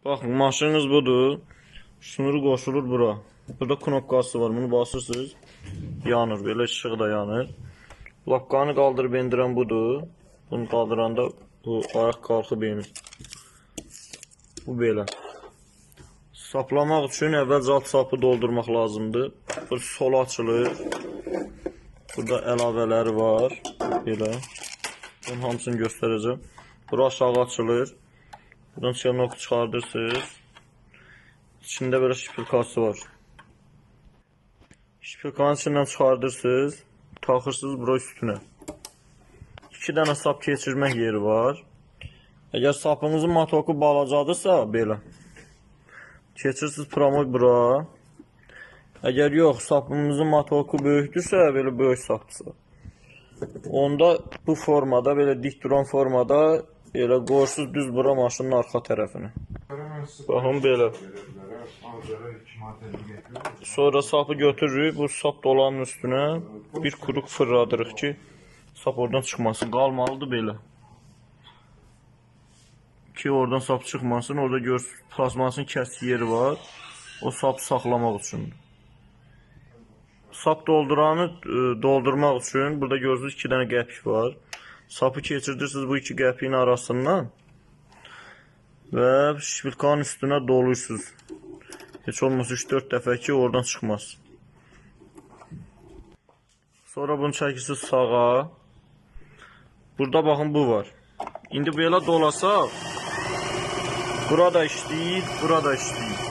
Baxın, maşınınız budur. Şnuru qoşulur bura. Burada knopkası var. Bunu basırsınız. Yanır. Belə işığı da yanır. Lapqanı qaldırıb endirən budur. Bunu qaldıranda bu ayaq qalxıb enir. Bu belə. Saplamaq üçün əvvəlcə alt sapı doldurmaq lazımdır. Bu sola açılır. Burada əlavələri var. Belə. Bunun hamısını göstərəcəm. Bura aşağı açılır. Buradan çelnoku çıxardırsınız. İçində belə şpilkası var. Şpilkanın içindən çıxardırsınız. Taxırsınız bura üstünə. 2 dənə sap keçirmək yeri var. Əgər sapınızın matoku balacadırsa, belə. Keçirsiniz promoy bura. Əgər yox, sapımızın matoku böyükdürsə, belə böyük sapdırsa. Onda bu formada, belə dik duran formada elə qoyursuz düz bura maşının arxa tərəfini. Baxın belə. Sonra sapı götürürük, bu sap dolanın üstünə bir kuruq fırladırıq ki, sap oradan çıxmasın. Qalmalıdır belə. Ki oradan sap çıxmasın, orada görürsünüz plasmasının kəsik yeri var. O sapı saxlamaq üçündür. Sap dolduranı doldurmaq üçün burada görürsünüz 2 dənə qəpik var. Sapı keçirdirsiniz bu 2 qəpiyin arasından və şpilkanın üstünə doluyursunuz. Heç olmasa 3-4 dəfə ki oradan çıxmaz. Sonra bunu çəkirsiniz sağa. Burada baxın bu var. İndi belə dolasaq, burada işləyir, burada işləyir.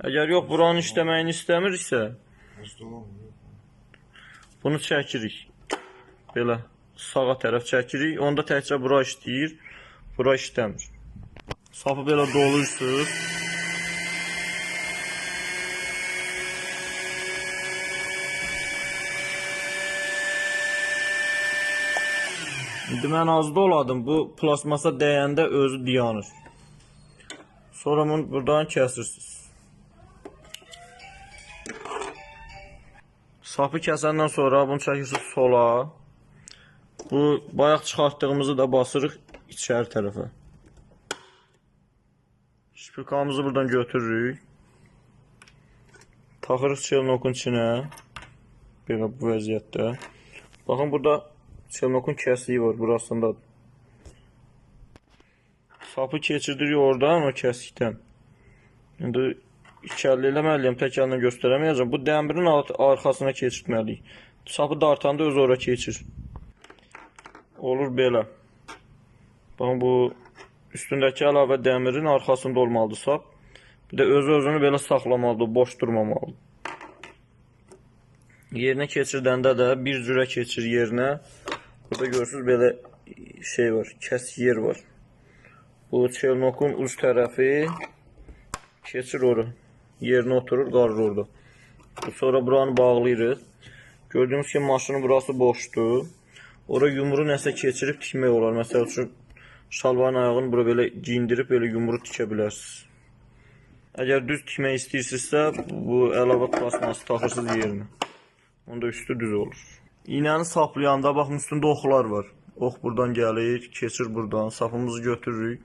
Əgər yox buranın işləməyini istəmirsə, bunu çəkirik. Belə sağa tərəf çəkirik. Onda təkcə bura işləyir, bura işləmir. Sapı belə doluyursunuz. İndi mən az doladım. Bu plasmasa dəyəndə özü dayanır. Sonra bunu buradan kəsirsiniz. Sapı kəsəndən sonra bunu çəkirsiniz sola. Bu bayaq çıxartdığımızı da basırıq içəri tərəfə. Şpilkamızı buradan götürürük. Taxırıq çelnokun içinə. Belə bu vəziyyətdə. Baxın burada çelnokun kəsiyi var burasındadır. Sapı keçirdirik oradan o kəsikdən. İndi iki əllə eləməliyəm, tək əllə göstərəməyəcəm. Bu dəmirin arxasına keçirtməliyik. Sapı dartanda öz ora keçir. Olur belə. Baxın bu üstündəki əlavə dəmirin arxasında olmalıdır sap. Bir də özünü belə saxlamalıdır, boş durmamalıdır. Yerinə keçirdəndə də bir cürə keçir yerinə. Burada görürsünüz belə şey var, kəsik yer var. Bu çelnokun uc tərəfi keçir ora. Yerinə oturur, qalır orada. Sonra buranı bağlayırıq. Gördüyünüz ki maşının burası boşdur. Ora yumru nəsə keçirib tikmək olar. Məsəl üçün şalvarın ayağını bura belə giyindirib belə yumru tikə bilərsiniz. Əgər düz tikmək istəyirsinizsə bu əlavə plasması taxırsınız yerinə. Onda üstü düz olur. İğnəni saplayanda baxın üstündə oxlar var. Ox buradan gəlir, keçir buradan. Sapımızı götürürük.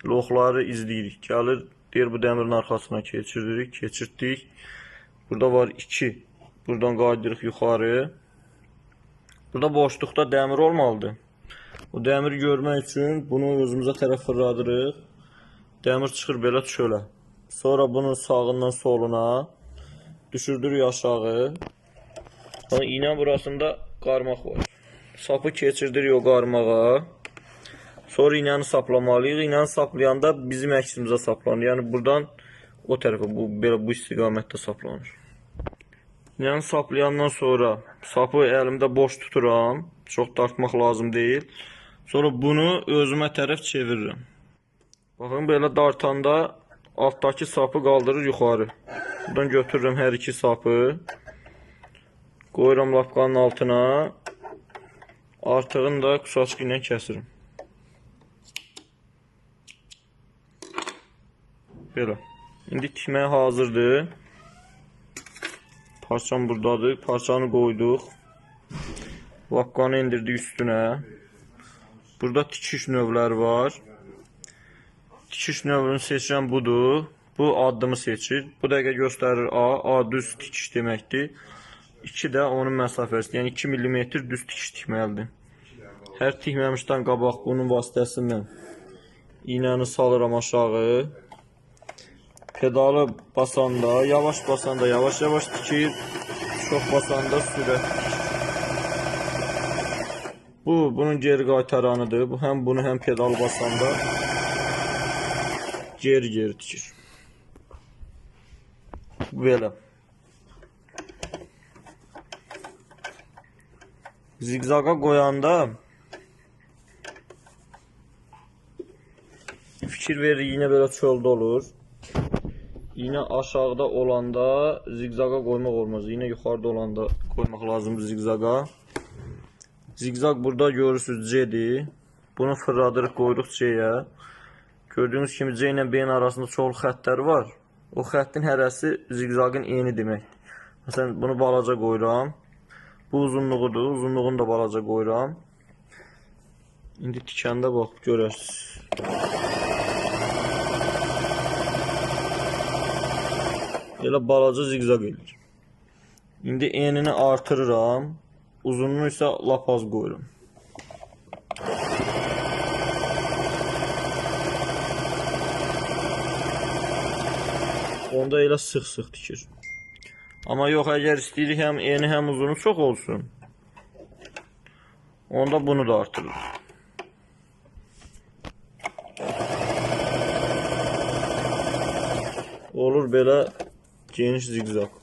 Elə oxları izləyirik. Gəlir, deyir bu dəmirin arxasına keçiririk, keçirtdik. Burada var 2. Buradan qaydırıq yuxarı. Burada boşluqda dəmir olmalıdır. O dəmiri görmək üçün bunu özümüzə tərəf fırladırıq. Dəmir çıxır belə çölə. Sonra bunun sağından soluna düşürdürük aşağı. İğnə burasında qarmaq var. Sapı keçirdirik o qarmağa. Sonra iğnəni saplamalıyıq. İğnəni saplayanda bizim əksimizə saplanır. Yəni buradan o tərəfə bu istiqamətdə saplanır. İğnəni saplayandan sonra sapı əlimdə boş tuturam. Çox dartmaq lazım deyil. Sonra bunu özümə tərəf çevirirəm. Baxın belə dartanda altdakı sapı qaldırır yuxarı. Buradan götürürəm hər iki sapı. Qoyuram lapqanın altına. Artığını da qısaçqı ilə kəsirim. Belə. İndi tikməyə hazırdır. Parçam buradadır. Parçanı qoyduq. Lapqanı indirdik üstünə. Burada tikiş növləri var. tikiş növünü seçirəm budur. Bu addımı seçir. Bu dəqiqə göstərir A. A düz tikiş deməkdir. 2 də onun məsafəsi. Yəni 2 mm düz tikiş tikməlidir. Hər tikməmişdən qabaq bunun vasitəsilə iğnəni salıram aşağı. Pedalı basanda, yavaş basanda yavaş-yavaş tikir. Çox basanda sürət tikir. Bu, bunun geri qaytaranıdır. Bu, həm bunu, həm pedal basanda geri tikir. Belə. Zigzaga qoyanda fikir verir, iğnə belə çöldə olur. İğnə aşağıda olanda zigzaga qoymaq olmaz. İğnə yuxarıda olanda qoymaq lazımdır zigzaga. Zigzag burada görürsünüz C-dir. Bunu fırladırıq, qoyduq C-yə. Gördüyünüz kimi C ilə B-nin arasında çoxlu xəttlər var. O xəttin hərəsi zigzagın eni deməkdir. Məsələn, bunu balaca qoyuram. Bu uzunluğudur. Uzunluğunu da balaca qoyuram. İndi tikəndə bax, görərsiniz. Elə balaca zigzag edir. İndi enini artırıram. Uzunluğu isə lap az qoyuram. Onda elə sıx-sıx tikir. Amma yox, əgər istəyirik həm eni, həm uzunu çox olsun, onda bunu da artırır. Olur belə geniş zigzag.